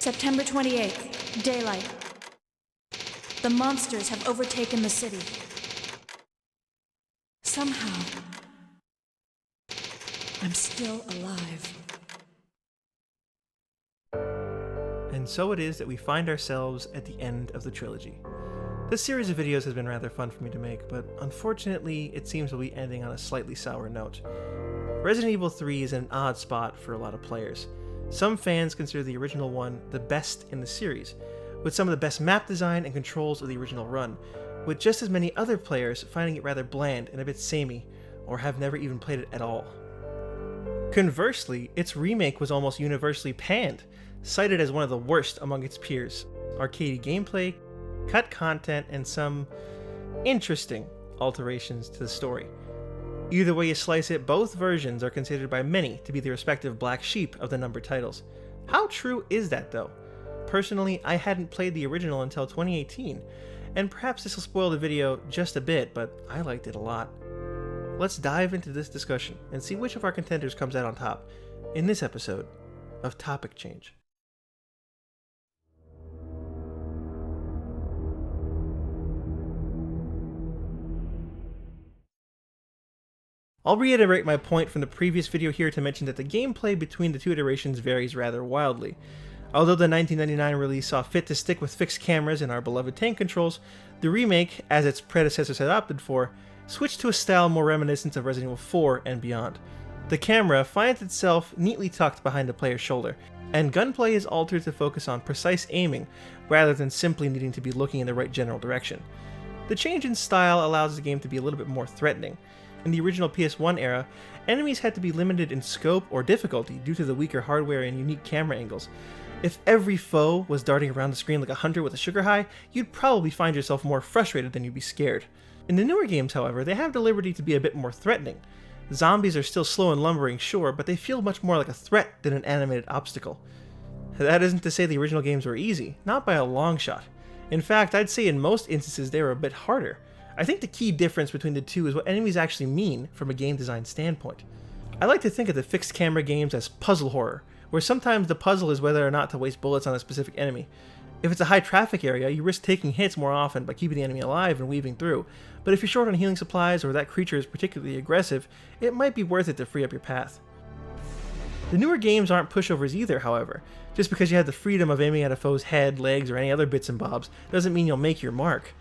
September 28th, daylight. The monsters have overtaken the city. Somehow, I'm still alive. And so it is that we find ourselves at the end of the trilogy. This series of videos has been rather fun for me to make, but unfortunately it seems we'll be ending on a slightly sour note. Resident Evil 3 is in an odd spot for a lot of players. Some fans consider the original one the best in the series, with some of the best map design and controls of the original run, with just as many other players finding it rather bland and a bit samey, or have never even played it at all. Conversely, its remake was almost universally panned, cited as one of the worst among its peers. Arcadey gameplay, cut content, and some interesting alterations to the story. Either way you slice it, both versions are considered by many to be the respective black sheep of the numbered titles. How true is that though? Personally, I hadn't played the original until 2018, and perhaps this will spoil the video just a bit, but I liked it a lot. Let's dive into this discussion and see which of our contenders comes out on top in this episode of Topic Change. I'll reiterate my point from the previous video here to mention that the gameplay between the two iterations varies rather wildly. Although the 1999 release saw fit to stick with fixed cameras and our beloved tank controls, the remake, as its predecessors had opted for, switched to a style more reminiscent of Resident Evil 4 and beyond. The camera finds itself neatly tucked behind the player's shoulder, and gunplay is altered to focus on precise aiming rather than simply needing to be looking in the right general direction. The change in style allows the game to be a little bit more threatening. In the original PS1 era, enemies had to be limited in scope or difficulty due to the weaker hardware and unique camera angles. If every foe was darting around the screen like a hunter with a sugar high, you'd probably find yourself more frustrated than you'd be scared. In the newer games, however, they have the liberty to be a bit more threatening. Zombies are still slow and lumbering, sure, but they feel much more like a threat than an animated obstacle. That isn't to say the original games were easy, not by a long shot. In fact, I'd say in most instances they were a bit harder. I think the key difference between the two is what enemies actually mean from a game design standpoint. I like to think of the fixed camera games as puzzle horror, where sometimes the puzzle is whether or not to waste bullets on a specific enemy. If it's a high traffic area, you risk taking hits more often by keeping the enemy alive and weaving through, but if you're short on healing supplies or that creature is particularly aggressive, it might be worth it to free up your path. The newer games aren't pushovers either, however. Just because you have the freedom of aiming at a foe's head, legs, or any other bits and bobs doesn't mean you'll make your mark.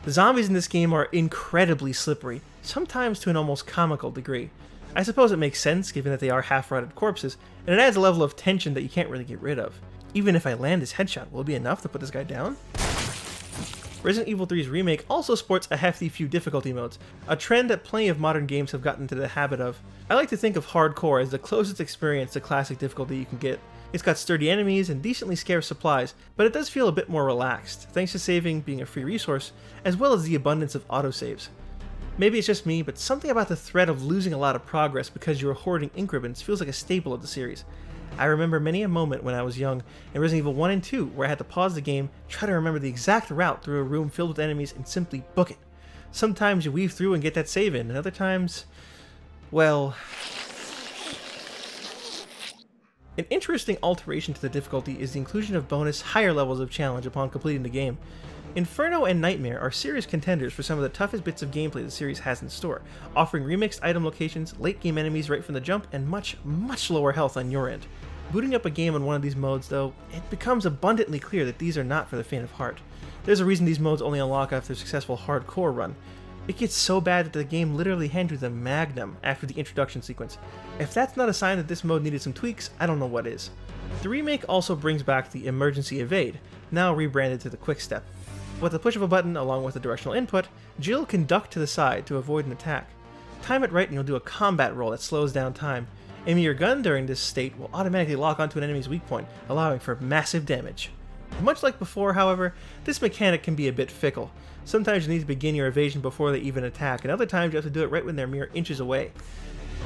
The zombies in this game are incredibly slippery, sometimes to an almost comical degree. I suppose it makes sense given that they are half-rotted corpses, and it adds a level of tension that you can't really get rid of. Even if I land this headshot, will it be enough to put this guy down? Resident Evil 3's remake also sports a hefty few difficulty modes, a trend that plenty of modern games have gotten into the habit of. I like to think of hardcore as the closest experience to classic difficulty you can get. It's got sturdy enemies and decently scarce supplies, but it does feel a bit more relaxed, thanks to saving being a free resource, as well as the abundance of autosaves. Maybe it's just me, but something about the threat of losing a lot of progress because you are hoarding increments feels like a staple of the series. I remember many a moment when I was young in Resident Evil 1 and 2 where I had to pause the game, try to remember the exact route through a room filled with enemies, and simply book it. Sometimes you weave through and get that save in, and other times, well... An interesting alteration to the difficulty is the inclusion of bonus higher levels of challenge upon completing the game. Inferno and Nightmare are serious contenders for some of the toughest bits of gameplay the series has in store, offering remixed item locations, late game enemies right from the jump, and much lower health on your end. Booting up a game on one of these modes though, it becomes abundantly clear that these are not for the faint of heart. There's a reason these modes only unlock after a successful hardcore run. It gets so bad that the game literally hands you the magnum after the introduction sequence. If that's not a sign that this mode needed some tweaks, I don't know what is. The remake also brings back the Emergency Evade, now rebranded to the Quick Step. With the push of a button along with the directional input, Jill can duck to the side to avoid an attack. Time it right and you'll do a combat roll that slows down time. Aiming your gun during this state will automatically lock onto an enemy's weak point, allowing for massive damage. Much like before, however, this mechanic can be a bit fickle. Sometimes you need to begin your evasion before they even attack, and other times you have to do it right when they're mere inches away.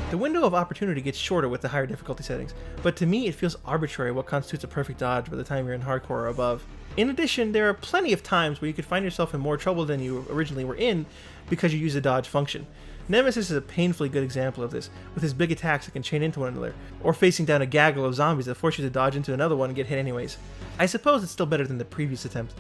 The window of opportunity gets shorter with the higher difficulty settings, but to me it feels arbitrary what constitutes a perfect dodge by the time you're in hardcore or above. In addition, there are plenty of times where you could find yourself in more trouble than you originally were in because you use the dodge function. Nemesis is a painfully good example of this, with his big attacks that can chain into one another, or facing down a gaggle of zombies that force you to dodge into another one and get hit anyways. I suppose it's still better than the previous attempt.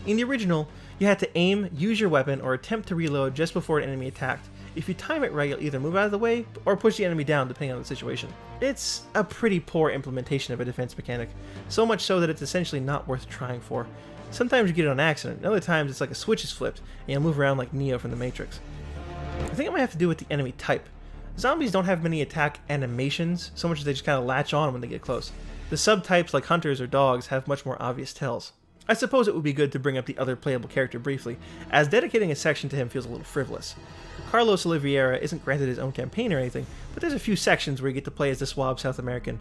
In the original, you had to aim, use your weapon, or attempt to reload just before an enemy attacked. If you time it right, you'll either move out of the way, or push the enemy down depending on the situation. It's a pretty poor implementation of a defense mechanic, so much so that it's essentially not worth trying for. Sometimes you get it on accident, and other times it's like a switch is flipped, and you'll move around like Neo from the Matrix. I think it might have to do with the enemy type. Zombies don't have many attack animations, so much as they just kind of latch on when they get close. The subtypes like hunters or dogs have much more obvious tells. I suppose it would be good to bring up the other playable character briefly, as dedicating a section to him feels a little frivolous. Carlos Oliveira isn't granted his own campaign or anything, but there's a few sections where you get to play as the suave South American.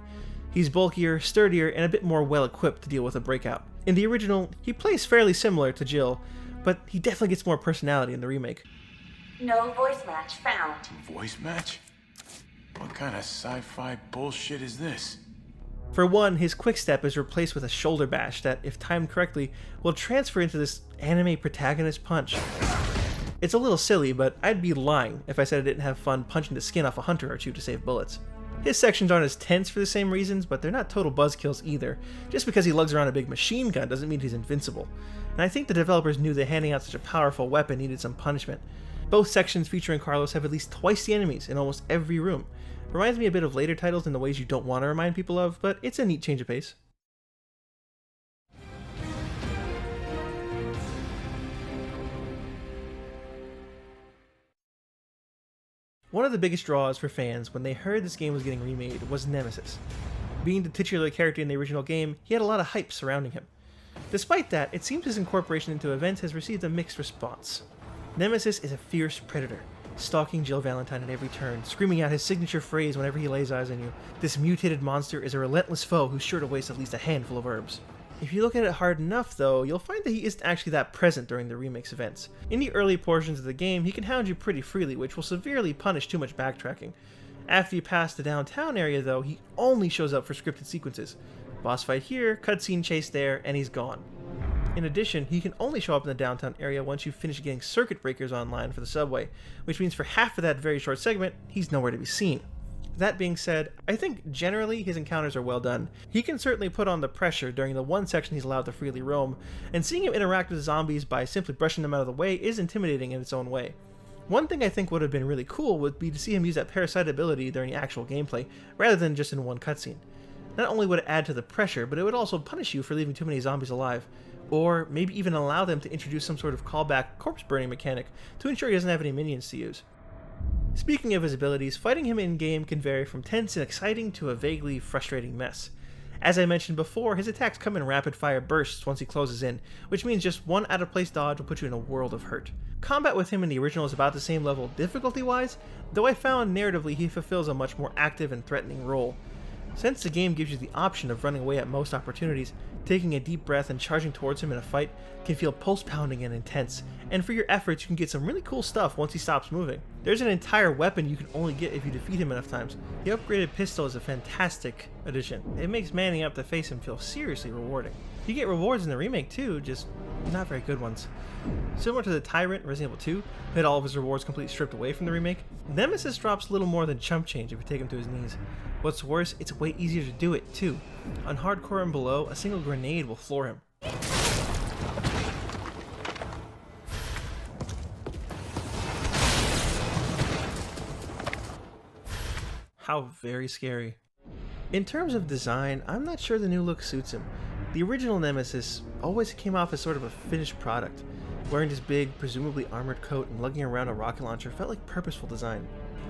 He's bulkier, sturdier, and a bit more well-equipped to deal with a breakout. In the original, he plays fairly similar to Jill, but he definitely gets more personality in the remake. No voice match found. Voice match? What kind of sci-fi bullshit is this? For one, his quick step is replaced with a shoulder bash that, if timed correctly, will transfer into this anime protagonist punch. It's a little silly, but I'd be lying if I said I didn't have fun punching the skin off a hunter or two to save bullets. His sections aren't as tense for the same reasons, but they're not total buzzkills either. Just because he lugs around a big machine gun doesn't mean he's invincible. And I think the developers knew that handing out such a powerful weapon needed some punishment. Both sections featuring Carlos have at least twice the enemies in almost every room. Reminds me a bit of later titles in the ways you don't want to remind people of, but it's a neat change of pace. One of the biggest draws for fans when they heard this game was getting remade was Nemesis. Being the titular character in the original game, he had a lot of hype surrounding him. Despite that, it seems his incorporation into events has received a mixed response. Nemesis is a fierce predator, stalking Jill Valentine at every turn, screaming out his signature phrase whenever he lays eyes on you. This mutated monster is a relentless foe who's sure to waste at least a handful of herbs. If you look at it hard enough though, you'll find that he isn't actually that present during the remake's events. In the early portions of the game, he can hound you pretty freely, which will severely punish too much backtracking. After you pass the downtown area though, he only shows up for scripted sequences. Boss fight here, cutscene chase there, and he's gone. In addition, he can only show up in the downtown area once you finish getting circuit breakers online for the subway, which means for half of that very short segment, he's nowhere to be seen. That being said, I think generally his encounters are well done. He can certainly put on the pressure during the one section he's allowed to freely roam, and seeing him interact with zombies by simply brushing them out of the way is intimidating in its own way. One thing I think would have been really cool would be to see him use that parasite ability during the actual gameplay, rather than just in one cutscene. Not only would it add to the pressure, but it would also punish you for leaving too many zombies alive, or maybe even allow them to introduce some sort of callback corpse burning mechanic to ensure he doesn't have any minions to use. Speaking of his abilities, fighting him in-game can vary from tense and exciting to a vaguely frustrating mess. As I mentioned before, his attacks come in rapid-fire bursts once he closes in, which means just one out-of-place dodge will put you in a world of hurt. Combat with him in the original is about the same level difficulty-wise, though I found narratively he fulfills a much more active and threatening role. Since the game gives you the option of running away at most opportunities, taking a deep breath and charging towards him in a fight can feel pulse-pounding and intense, and for your efforts you can get some really cool stuff once he stops moving. There's an entire weapon you can only get if you defeat him enough times. The upgraded pistol is a fantastic addition. It makes manning up to face him feel seriously rewarding. You get rewards in the remake too, just not very good ones. Similar to the Tyrant in Resident Evil 2, who had all of his rewards completely stripped away from the remake, Nemesis drops little more than chump change if you take him to his knees. What's worse, it's way easier to do it too. On Hardcore and below, a single grenade will floor him. How very scary. In terms of design, I'm not sure the new look suits him. The original Nemesis always came off as sort of a finished product. Wearing this big, presumably armored coat and lugging around a rocket launcher felt like purposeful design.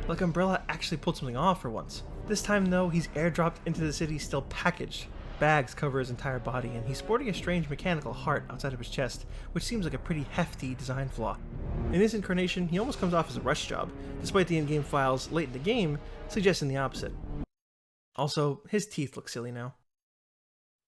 Like Umbrella actually pulled something off for once. This time though, he's airdropped into the city still packaged. Bags cover his entire body, and he's sporting a strange mechanical heart outside of his chest, which seems like a pretty hefty design flaw. In this incarnation, he almost comes off as a rush job, despite the in-game files late in the game suggesting the opposite. Also, his teeth look silly now.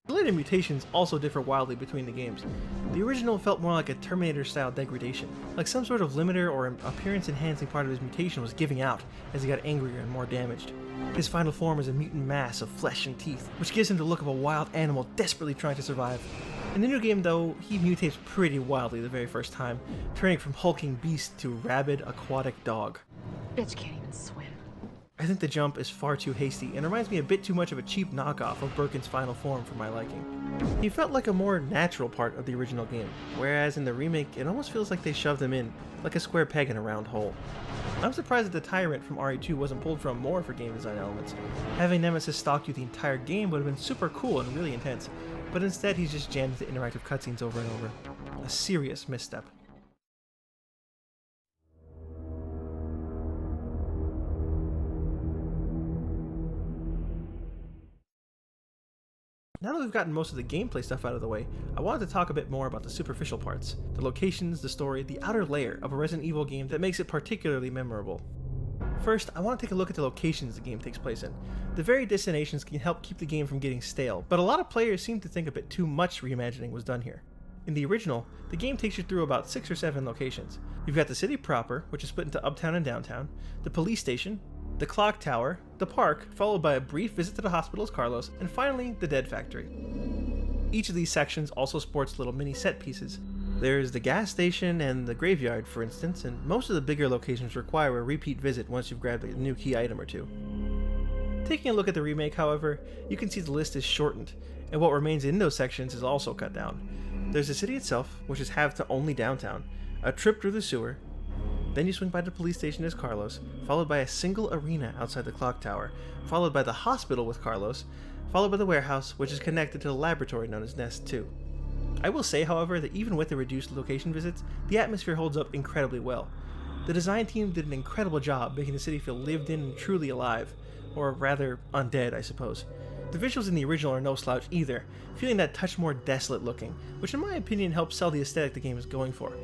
The later mutations also differ wildly between the games. The original felt more like a Terminator-style degradation, like some sort of limiter or appearance-enhancing part of his mutation was giving out as he got angrier and more damaged. His final form is a mutant mass of flesh and teeth, which gives him the look of a wild animal desperately trying to survive. In the new game though, he mutates pretty wildly the very first time, turning from hulking beast to rabid aquatic dog. Bitch can't even swim. I think the jump is far too hasty and reminds me a bit too much of a cheap knockoff of Birkin's final form for my liking. He felt like a more natural part of the original game, whereas in the remake it almost feels like they shoved him in, like a square peg in a round hole. I'm surprised that the Tyrant from RE2 wasn't pulled from more for game design elements. Having Nemesis stalk you the entire game would have been super cool and really intense, but instead he's just jammed into interactive cutscenes over and over. A serious misstep. Now that we've gotten most of the gameplay stuff out of the way, I wanted to talk a bit more about the superficial parts, the locations, the story, the outer layer of a Resident Evil game that makes it particularly memorable. First, I want to take a look at the locations the game takes place in. The varied destinations can help keep the game from getting stale, but a lot of players seem to think a bit too much reimagining was done here. In the original, the game takes you through about 6 or 7 locations. You've got the city proper, which is split into uptown and downtown, the police station, the clock tower, the park, followed by a brief visit to the hospital as Carlos, and finally, the Dead Factory. Each of these sections also sports little mini set pieces. There's the gas station and the graveyard, for instance, and most of the bigger locations require a repeat visit once you've grabbed a new key item or two. Taking a look at the remake, however, you can see the list is shortened, and what remains in those sections is also cut down. There's the city itself, which is halved to only downtown, a trip through the sewer, then you swing by the police station as Carlos, followed by a single arena outside the clock tower, followed by the hospital with Carlos, followed by the warehouse, which is connected to the laboratory known as Nest 2. I will say, however, that even with the reduced location visits, the atmosphere holds up incredibly well. The design team did an incredible job making the city feel lived in and truly alive, or rather, undead, I suppose. The visuals in the original are no slouch either, feeling that touch more desolate looking, which in my opinion helps sell the aesthetic the game is going for.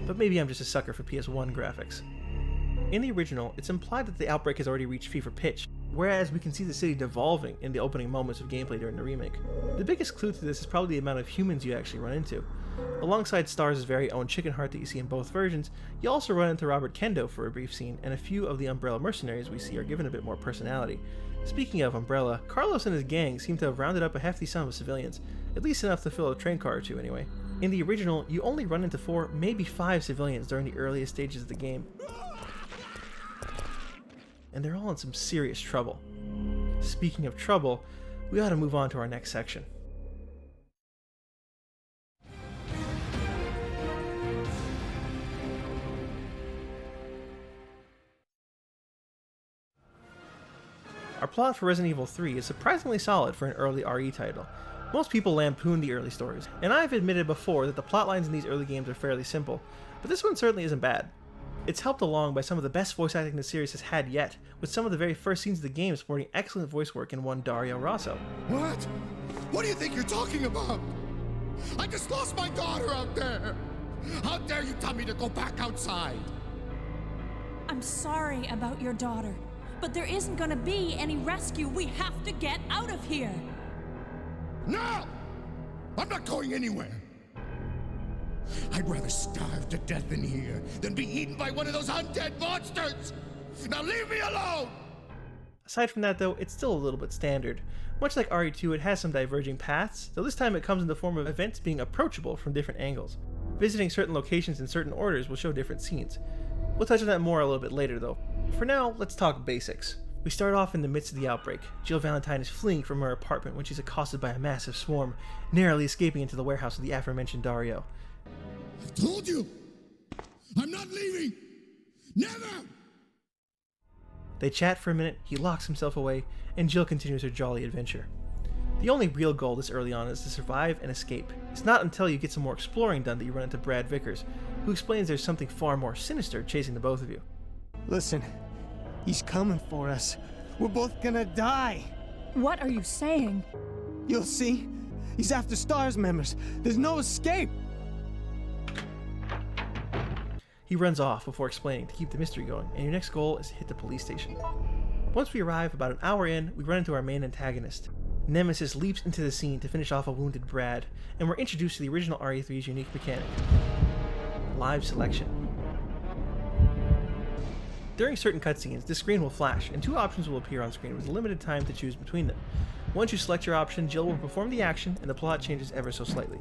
But maybe I'm just a sucker for PS1 graphics. In the original, it's implied that the outbreak has already reached fever pitch, whereas we can see the city devolving in the opening moments of gameplay during the remake. The biggest clue to this is probably the amount of humans you actually run into. Alongside Stars' very own chicken heart that you see in both versions, you also run into Robert Kendo for a brief scene, and a few of the Umbrella mercenaries we see are given a bit more personality. Speaking of Umbrella, Carlos and his gang seem to have rounded up a hefty sum of civilians, at least enough to fill a train car or two anyway. In the original, you only run into 4, maybe 5 civilians during the earliest stages of the game, and they're all in some serious trouble. Speaking of trouble, we ought to move on to our next section. Our plot for Resident Evil 3 is surprisingly solid for an early RE title. Most people lampoon the early stories, and I've admitted before that the plotlines in these early games are fairly simple, but this one certainly isn't bad. It's helped along by some of the best voice acting the series has had yet, with some of the very first scenes of the game sporting excellent voice work in one Dario Rosso. What? What do you think you're talking about? I just lost my daughter out there! How dare you tell me to go back outside? I'm sorry about your daughter, but there isn't gonna be any rescue. We have to get out of here! No! I'm not going anywhere! I'd rather starve to death in here than be eaten by one of those undead monsters! Now leave me alone! Aside from that though, it's still a little bit standard. Much like RE2, it has some diverging paths, though this time it comes in the form of events being approachable from different angles. Visiting certain locations in certain orders will show different scenes. We'll touch on that more a little bit later though. For now, let's talk basics. We start off in the midst of the outbreak. Jill Valentine is fleeing from her apartment when she's accosted by a massive swarm, narrowly escaping into the warehouse of the aforementioned Dario. I've told you! I'm not leaving! Never! They chat for a minute, he locks himself away, and Jill continues her jolly adventure. The only real goal this early on is to survive and escape. It's not until you get some more exploring done that you run into Brad Vickers, who explains there's something far more sinister chasing the both of you. Listen, he's coming for us. We're both gonna die. What are you saying? You'll see. He's after STARS members. There's no escape. He runs off before explaining to keep the mystery going, and your next goal is to hit the police station. Once we arrive, about an hour in, we run into our main antagonist. Nemesis leaps into the scene to finish off a wounded Brad, and we're introduced to the original RE3's unique mechanic: live selection. During certain cutscenes, the screen will flash, and 2 options will appear on screen with limited time to choose between them. Once you select your option, Jill will perform the action, and the plot changes ever so slightly.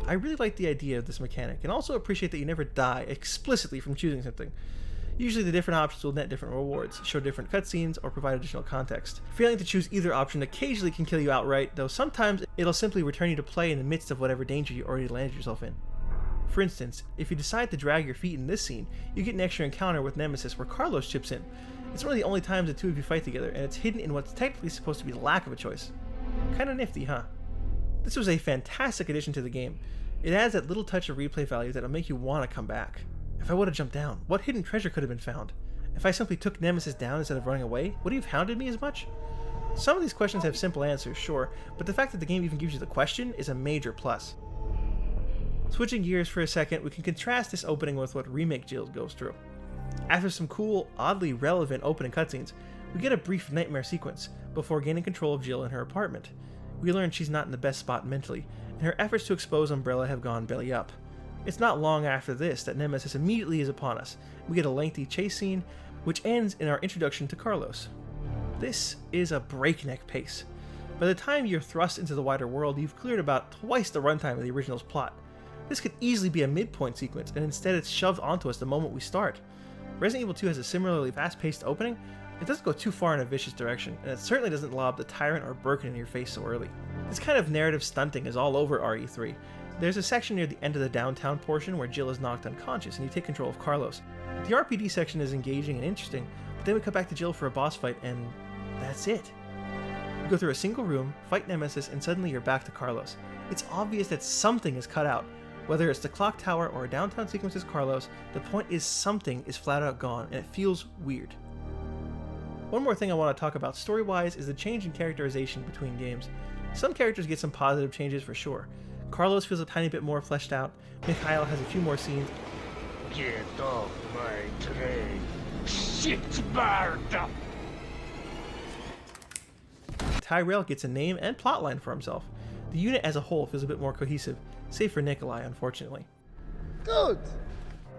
I really like the idea of this mechanic, and also appreciate that you never die explicitly from choosing something. Usually the different options will net different rewards, show different cutscenes, or provide additional context. Failing to choose either option occasionally can kill you outright, though sometimes it'll simply return you to play in the midst of whatever danger you already landed yourself in. For instance, if you decide to drag your feet in this scene, you get an extra encounter with Nemesis where Carlos chips in. It's one of the only times the two of you fight together, and it's hidden in what's technically supposed to be the lack of a choice. Kinda nifty, huh? This was a fantastic addition to the game. It adds that little touch of replay value that'll make you want to come back. If I would have jumped down, what hidden treasure could have been found? If I simply took Nemesis down instead of running away, would he have hounded me as much? Some of these questions have simple answers, sure, but the fact that the game even gives you the question is a major plus. Switching gears for a second, we can contrast this opening with what Remake Jill goes through. After some cool, oddly relevant opening cutscenes, we get a brief nightmare sequence before gaining control of Jill in her apartment. We learn she's not in the best spot mentally, and her efforts to expose Umbrella have gone belly up. It's not long after this that Nemesis immediately is upon us. We get a lengthy chase scene, which ends in our introduction to Carlos. This is a breakneck pace. By the time you're thrust into the wider world, you've cleared about twice the runtime of the original's plot. This could easily be a midpoint sequence, and instead it's shoved onto us the moment we start. Resident Evil 2 has a similarly fast-paced opening. It doesn't go too far in a vicious direction, and it certainly doesn't lob the Tyrant or Birkin in your face so early. This kind of narrative stunting is all over RE3. There's a section near the end of the downtown portion where Jill is knocked unconscious and you take control of Carlos. The RPD section is engaging and interesting, but then we cut back to Jill for a boss fight and that's it. You go through a single room, fight Nemesis, and suddenly you're back to Carlos. It's obvious that something is cut out. Whether it's the clock tower or a downtown sequence as Carlos, the point is something is flat out gone and it feels weird. One more thing I want to talk about story-wise is the change in characterization between games. Some characters get some positive changes for sure. Carlos feels a tiny bit more fleshed out, Mikhail has a few more scenes. Get off my train, shit-bird! Tyrell gets a name and plotline for himself. The unit as a whole feels a bit more cohesive, save for Nikolai, unfortunately. Good.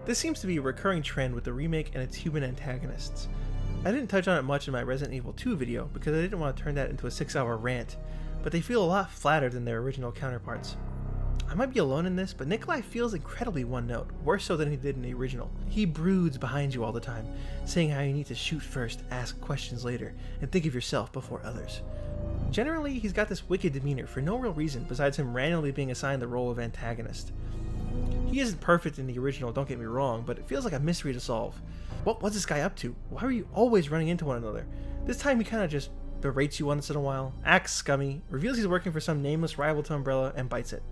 This seems to be a recurring trend with the remake and its human antagonists. I didn't touch on it much in my Resident Evil 2 video because I didn't want to turn that into a 6-hour rant, but they feel a lot flatter than their original counterparts. I might be alone in this, but Nikolai feels incredibly one-note, worse so than he did in the original. He broods behind you all the time, saying how you need to shoot first, ask questions later, and think of yourself before others. Generally, he's got this wicked demeanor for no real reason besides him randomly being assigned the role of antagonist. He isn't perfect in the original, don't get me wrong, but it feels like a mystery to solve. What was this guy up to? Why were you always running into one another? This time he kinda just berates you once in a while, acts scummy, reveals he's working for some nameless rival to Umbrella, and bites it.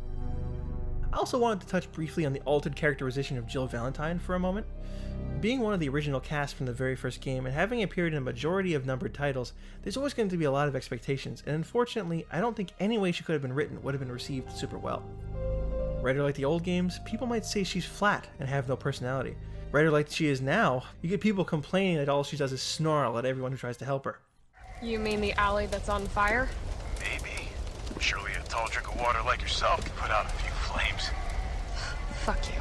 I also wanted to touch briefly on the altered characterization of Jill Valentine for a moment. Being one of the original cast from the very first game and having appeared in a majority of numbered titles, there's always going to be a lot of expectations, and unfortunately, I don't think any way she could have been written would have been received super well. Write her like the old games, people might say she's flat and have no personality. Write her like she is now, you get people complaining that all she does is snarl at everyone who tries to help her. You mean the alley that's on fire? Maybe. Surely a tall drink of water like yourself can put out a few flames. Fuck you.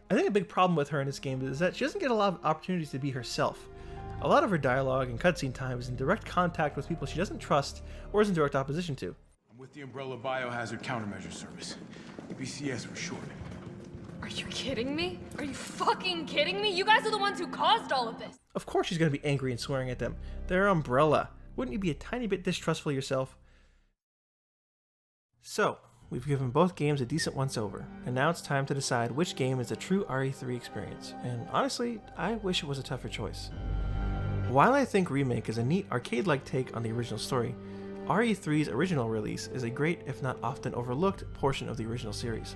I think a big problem with her in this game is that she doesn't get a lot of opportunities to be herself. A lot of her dialogue and cutscene time is in direct contact with people she doesn't trust or is in direct opposition to. I'm with the Umbrella Biohazard Countermeasure Service. BCS for short. Are you kidding me? Are you fucking kidding me? You guys are the ones who caused all of this. Of course she's going to be angry and swearing at them. They're Umbrella. Wouldn't you be a tiny bit distrustful yourself? So, we've given both games a decent once-over, and now it's time to decide which game is a true RE3 experience, and honestly, I wish it was a tougher choice. While I think Remake is a neat arcade-like take on the original story, RE3's original release is a great, if not often overlooked, portion of the original series.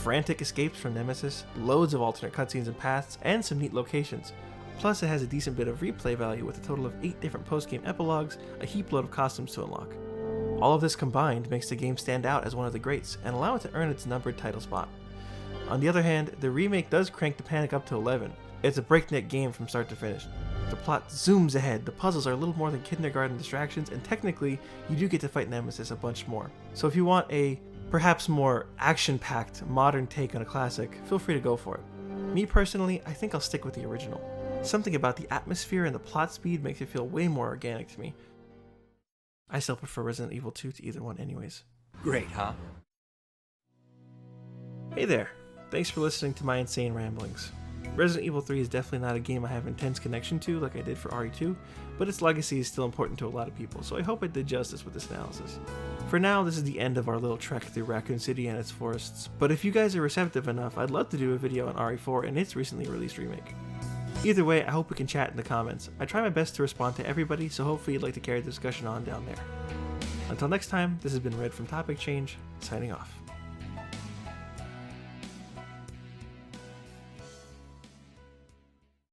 Frantic escapes from Nemesis, loads of alternate cutscenes and paths, and some neat locations. Plus it has a decent bit of replay value with a total of 8 different post-game epilogues, a heap load of costumes to unlock. All of this combined makes the game stand out as one of the greats and allow it to earn its numbered title spot. On the other hand, the remake does crank the panic up to 11. It's a breakneck game from start to finish. The plot zooms ahead, the puzzles are a little more than kindergarten distractions, and technically, you do get to fight Nemesis a bunch more. So if you want a perhaps more action-packed, modern take on a classic, feel free to go for it. Me personally, I think I'll stick with the original. Something about the atmosphere and the plot speed makes it feel way more organic to me. I still prefer Resident Evil 2 to either one anyways. Great, huh? Hey there, thanks for listening to my insane ramblings. Resident Evil 3 is definitely not a game I have intense connection to like I did for RE2, but its legacy is still important to a lot of people, so I hope I did justice with this analysis. For now, this is the end of our little trek through Raccoon City and its forests, but if you guys are receptive enough, I'd love to do a video on RE4 and its recently released remake. Either way, I hope we can chat in the comments. I try my best to respond to everybody, so hopefully you'd like to carry the discussion on down there. Until next time, this has been Red from Topic Change, signing off.